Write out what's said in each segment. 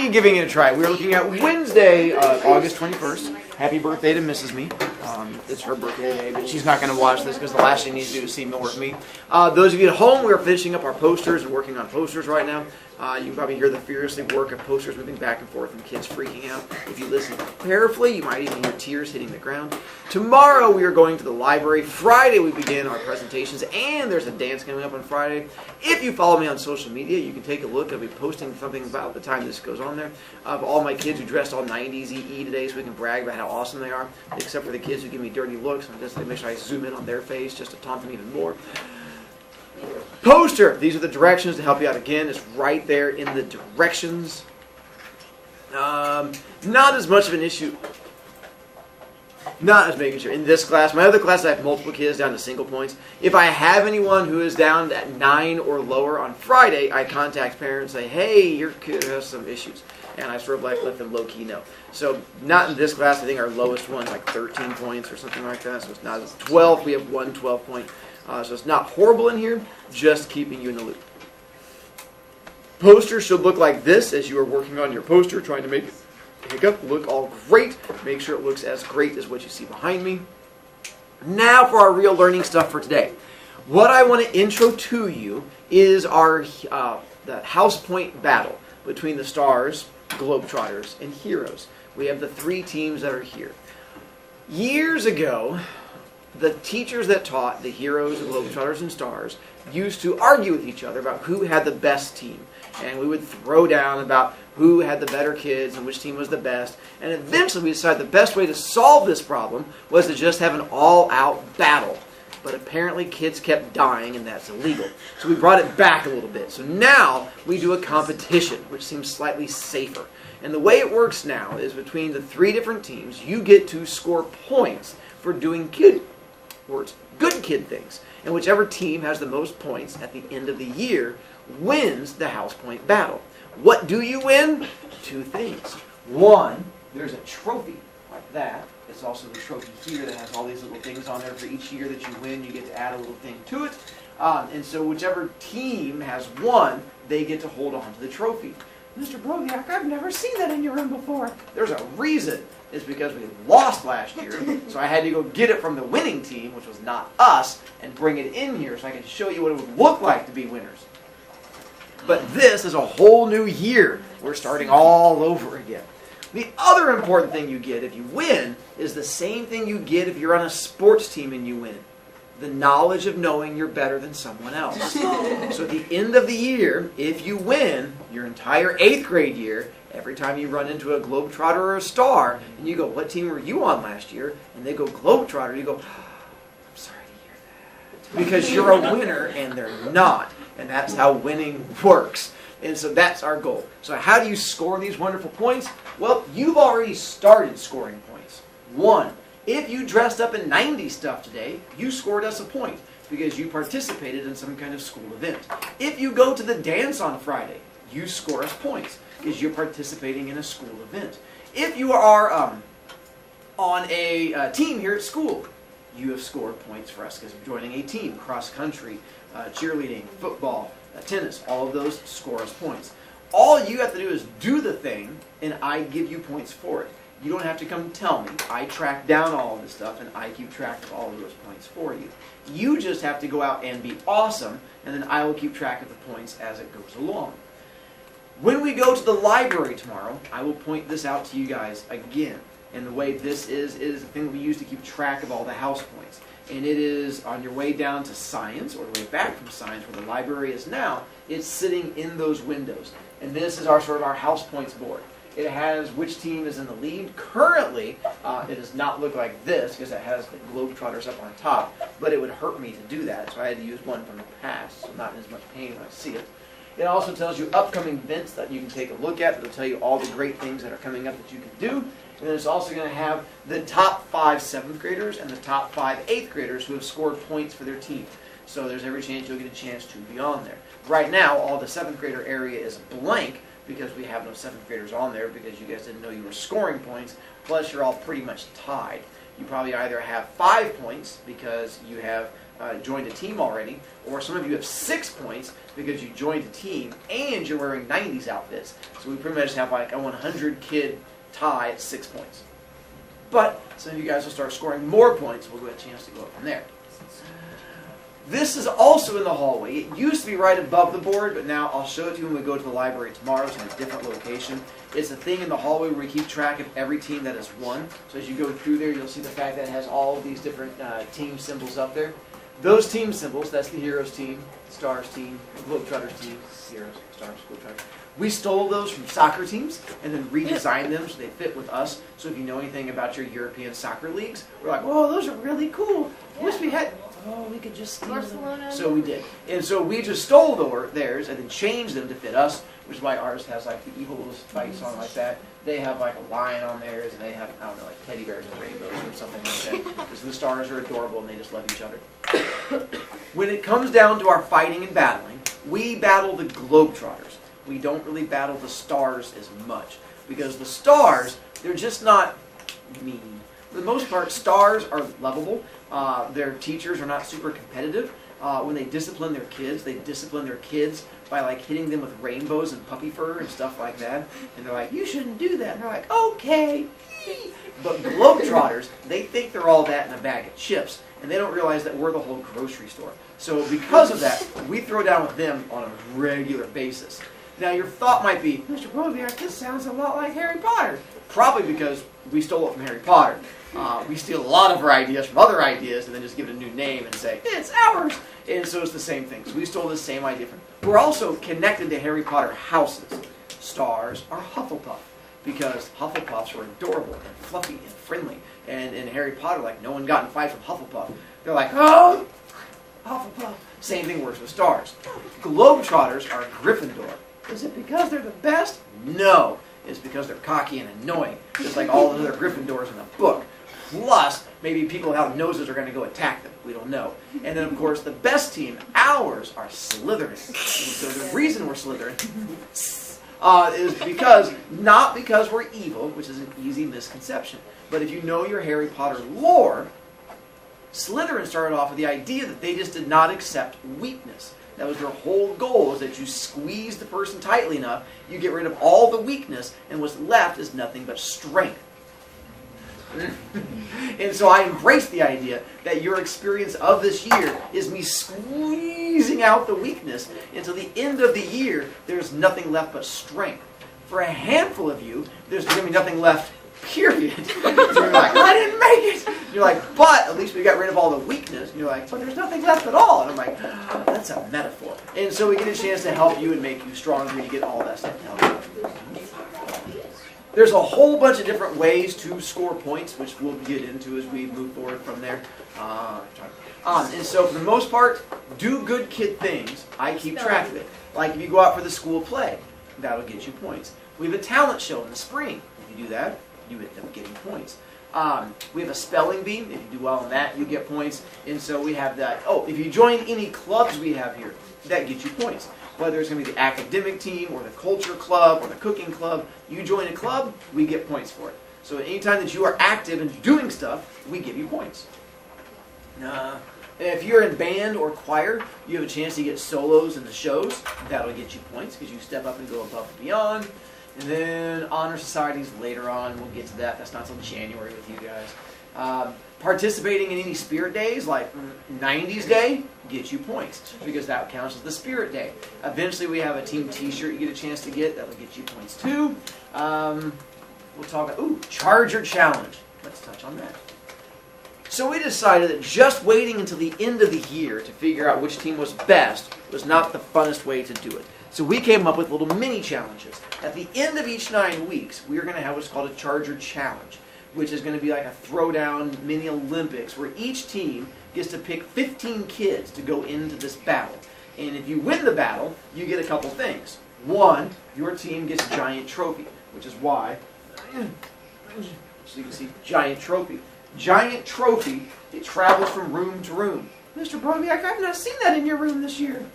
me giving it a try. We're looking at Wednesday, August 21st. Happy birthday to Mrs. Me. It's her birthday today, but she's not going to watch this because the last thing she needs to do is see more of me. Those of you at home, we're finishing up our posters and working on posters right now. You can probably hear the furiously work of posters moving back and forth and kids freaking out. If you listen carefully, you might even hear tears hitting the ground. Tomorrow we are going to the library. Friday we begin our presentations, and there's a dance coming up on Friday. If you follow me on social media, you can take a look. I'll be posting something about the time this goes on there of all my kids who dressed all 90s EE today so we can brag about how awesome they are, except for the kids who give me dirty looks. I'm just to make sure I zoom in on their face just to taunt them even more. Poster. These are the directions to help you out again. It's right there in the directions. Not as much of an issue. Not as big an issue. In this class, my other class, I have multiple kids down to single points. If I have anyone who is down at 9 or lower on Friday, I contact parents and say, hey, your kid has some issues. And I sort of like let them low-key know. So not in this class. I think our lowest one is like 13 points or something like that. So it's not 12. We have one 12-point. So it's not horrible in here, just keeping you in the loop. Poster should look like this as you are working on your poster, trying to make it look all great. Make sure it looks as great as what you see behind me. Now for our real learning stuff for today. What I want to intro to you is our the house point battle between the Stars, Globetrotters, and Heroes. We have the three teams that are here. Years ago, the teachers that taught the Heroes, the Globetrotters, and Stars used to argue with each other about who had the best team. And we would throw down about who had the better kids and which team was the best. And eventually we decided the best way to solve this problem was to just have an all-out battle. But apparently kids kept dying, and that's illegal. So we brought it back a little bit. So now we do a competition, which seems slightly safer. And the way it works now is between the three different teams, you get to score points for doing good kid things. And whichever team has the most points at the end of the year wins the house point battle. What do you win? Two things. One, there's a trophy like that. It's also the trophy here that has all these little things on there. For each year that you win, you get to add a little thing to it. And so whichever team has won, they get to hold on to the trophy. Mr. Brovicast, I've never seen that in your room before. There's a reason. It's because we lost last year, so I had to go get it from the winning team, which was not us, and bring it in here so I could show you what it would look like to be winners. But this is a whole new year. We're starting all over again. The other important thing you get if you win is the same thing you get if you're on a sports team and you win. The knowledge of knowing you're better than someone else. So at the end of the year, if you win your entire 8th grade year, every time you run into a Globetrotter or a Star, and you go, what team were you on last year? And they go, Globetrotter. You go, I'm sorry to hear that. Because you're a winner and they're not. And that's how winning works. And so that's our goal. So how do you score these wonderful points? Well, you've already started scoring points. 1, if you dressed up in 90s stuff today, you scored us a point because you participated in some kind of school event. If you go to the dance on Friday, you score us points because you're participating in a school event. If you are on a team here at school, you have scored points for us because of joining a team, cross country, cheerleading, football, tennis, all of those score us points. All you have to do is do the thing, and I give you points for it. You don't have to come tell me. I track down all of this stuff, and I keep track of all of those points for you. You just have to go out and be awesome, and then I will keep track of the points as it goes along. When we go to the library tomorrow, I will point this out to you guys again. And the way this is the thing we use to keep track of all the house points. And it is on your way down to science, or the way back from science, where the library is now. It's sitting in those windows. And this is our sort of our house points board. It has which team is in the lead. Currently, it does not look like this because it has the Globetrotters up on top. But it would hurt me to do that, so I had to use one from the past, so I'm not in as much pain when I see it. It also tells you upcoming events that you can take a look at. It'll tell you all the great things that are coming up that you can do. And then it's also going to have the top 5 7th graders and the top 5 8th graders who have scored points for their team. So there's every chance you'll get a chance to be on there. Right now, all the 7th grader area is blank because we have no 7th graders on there because you guys didn't know you were scoring points. Plus, you're all pretty much tied. You probably either have 5 points because you have joined a team already, or some of you have 6 points because you joined a team and you're wearing 90s outfits. So we pretty much have like a 100-kid tie at 6 points. But some of you guys will start scoring more points. We'll get a chance to go up from there. This is also in the hallway. It used to be right above the board, but now I'll show it to you when we go to the library tomorrow. It's in a different location. It's a thing in the hallway where we keep track of every team that has won. So as you go through there, you'll see the fact that it has all of these different team symbols up there. Those team symbols, that's the Heroes team, Stars team, Globetrotters team, Heroes, Stars, Globetrotters. We stole those from soccer teams and then redesigned them so they fit with us. So if you know anything about your European soccer leagues, we're like, oh, those are really cool. Wish we had... Oh, we could just steal them. So we did. And so we just stole theirs and then changed them to fit us, which is why ours has like the Eagles fight song like that. They have like a lion on theirs, and they have, I don't know, like teddy bears and rainbows or something like that. Because the Stars are adorable and they just love each other. When it comes down to our fighting and battling, we battle the Globetrotters. We don't really battle the Stars as much. Because the Stars, they're just not mean. For the most part, Stars are lovable. Their teachers are not super competitive. When they discipline their kids by like hitting them with rainbows and puppy fur and stuff like that. And they're like, you shouldn't do that. And they're like, okay. But Globetrotters, they think they're all that in a bag of chips. And they don't realize that we're the whole grocery store. So because of that, we throw down with them on a regular basis. Now your thought might be, Mr. Brovicast, this sounds a lot like Harry Potter. Probably because we stole it from Harry Potter. We steal a lot of our ideas from other ideas and then just give it a new name and say, it's ours! And so it's the same thing. So we stole the same idea from... We're also connected to Harry Potter houses. Stars are Hufflepuff because Hufflepuffs are adorable and fluffy and friendly. And in Harry Potter, like, no one got in fights from Hufflepuff. They're like, oh, Hufflepuff. Same thing works with Stars. Globetrotters are Gryffindor. Is it because they're the best? No. It's because they're cocky and annoying, just like all the other Gryffindors in the book. Plus, maybe people without noses are going to go attack them. We don't know. And then, of course, the best team, ours, are Slytherin. And so the reason we're Slytherin is because, not because we're evil, which is an easy misconception, but if you know your Harry Potter lore, Slytherin started off with the idea that they just did not accept weakness. That was their whole goal, is that you squeeze the person tightly enough, you get rid of all the weakness, and what's left is nothing but strength. And so I embrace the idea that your experience of this year is me squeezing out the weakness until the end of the year, there's nothing left but strength. For a handful of you, there's going to be nothing left, period. You're like, I didn't make it! You're like, but at least we got rid of all the weakness. And you're like, but there's nothing left at all. And I'm like, oh, that's a metaphor. And so we get a chance to help you and make you stronger and get all that stuff to help you. There's a whole bunch of different ways to score points, which we'll get into as we move forward from there. And so for the most part, do good kid things. I keep track of it. Like if you go out for the school play, that'll get you points. We have a talent show in the spring. If you do that, you end up getting points. We have a spelling bee. If you do well on that, you get points. And so we have that. Oh, if you join any clubs we have here, that gets you points. Whether it's going to be the academic team or the culture club or the cooking club, you join a club, we get points for it. So anytime that you are active and doing stuff, we give you points. If you're in band or choir, you have a chance to get solos in the shows. That'll get you points because you step up and go above and beyond. And then honor societies later on. We'll get to that. That's not until January with you guys. Participating in any spirit days, like 90s Day, gets you points because that counts as the spirit day. Eventually we have a team t-shirt you get a chance to get. That'll get you points too. We'll talk about, Charger Challenge. Let's touch on that. So we decided that just waiting until the end of the year to figure out which team was best was not the funnest way to do it. So we came up with little mini challenges. At the end of each 9 weeks, we are going to have what's called a Charger Challenge, which is going to be like a throwdown mini Olympics where each team gets to pick 15 kids to go into this battle. And if you win the battle, you get a couple things. One, your team gets a giant trophy, which is why, so you can see giant trophy. Giant trophy, it travels from room to room. Mr. Brovicast, I've not seen that in your room this year.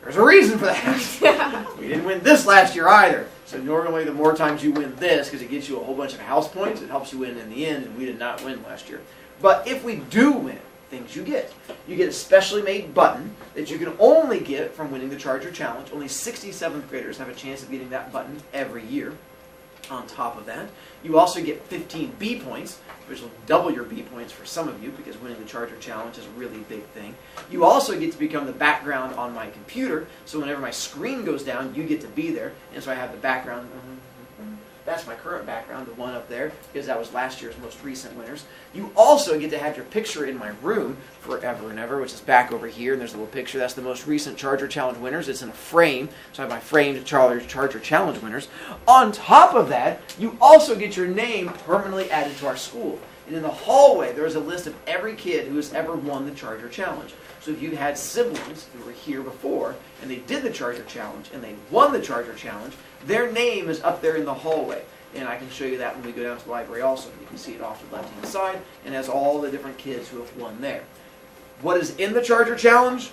There's a reason for that. Yeah. We didn't win this last year either. So normally the more times you win this, because it gets you a whole bunch of house points, it helps you win in the end, and we did not win last year. But if we do win, things you get. You get a specially made button that you can only get from winning the Charger Challenge. Only 67th graders have a chance of getting that button every year. On top of that, you also get 15 B points, which will double your B points for some of you because winning the Charger Challenge is a really big thing. You also get to become the background on my computer, so whenever my screen goes down, you get to be there. And so I have the background. That's my current background, the one up there, because that was last year's most recent winners. You also get to have your picture in my room forever and ever, which is back over here, and there's a little picture. That's the most recent Charger Challenge winners. It's in a frame, so I have my framed Charger Challenge winners. On top of that, you also get your name permanently added to our school. And in the hallway, there's a list of every kid who has ever won the Charger Challenge. So if you had siblings who were here before, and they did the Charger Challenge, and they won the Charger Challenge, their name is up there in the hallway. And I can show you that when we go down to the library also. You can see it off to the left-hand side, and has all the different kids who have won there. What is in the Charger Challenge?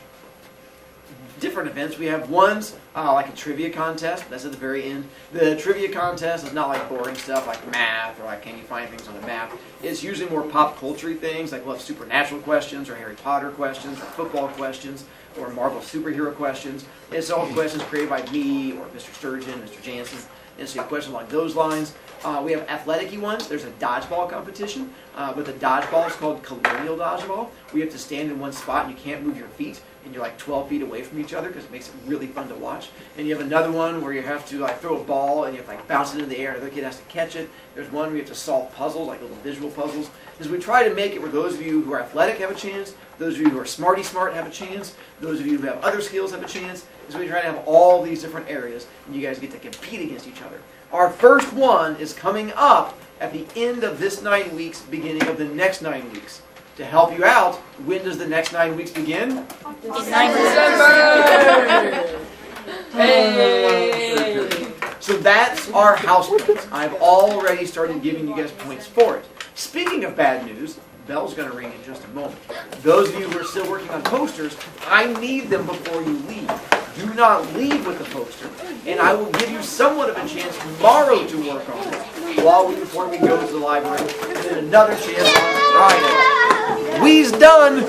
Different events. We have ones like a trivia contest. That's at the very end. The trivia contest is not like boring stuff like math or like can you find things on a map. It's usually more pop culture things, like we'll have supernatural questions or Harry Potter questions or football questions or Marvel superhero questions. It's all questions created by me or Mr. Sturgeon, Mr. Jansen. And so a question along those lines. We have athletic-y ones. There's a dodgeball competition, but the dodgeball is called colonial dodgeball. We have to stand in one spot and you can't move your feet, and you're like 12 feet away from each other because it makes it really fun to watch. And you have another one where you have to like throw a ball and you have to like bounce it into the air, and the other kid has to catch it. There's one where you have to solve puzzles, like little visual puzzles. Because we try to make it where those of you who are athletic have a chance, those of you who are smarty smart have a chance, those of you who have other skills have a chance. So we try to have all these different areas, and you guys get to compete against each other. Our first one is coming up at the end of this 9 weeks, beginning of the next 9 weeks. To help you out, when does the next 9 weeks begin? December! Hey! So that's our house points. I've already started giving you guys points for it. Speaking of bad news, bell's going to ring in just a moment. Those of you who are still working on posters, I need them before you leave. Do not leave with the poster, and I will give you somewhat of a chance tomorrow to work on it before we go to the library, and then another chance on Friday. We's done!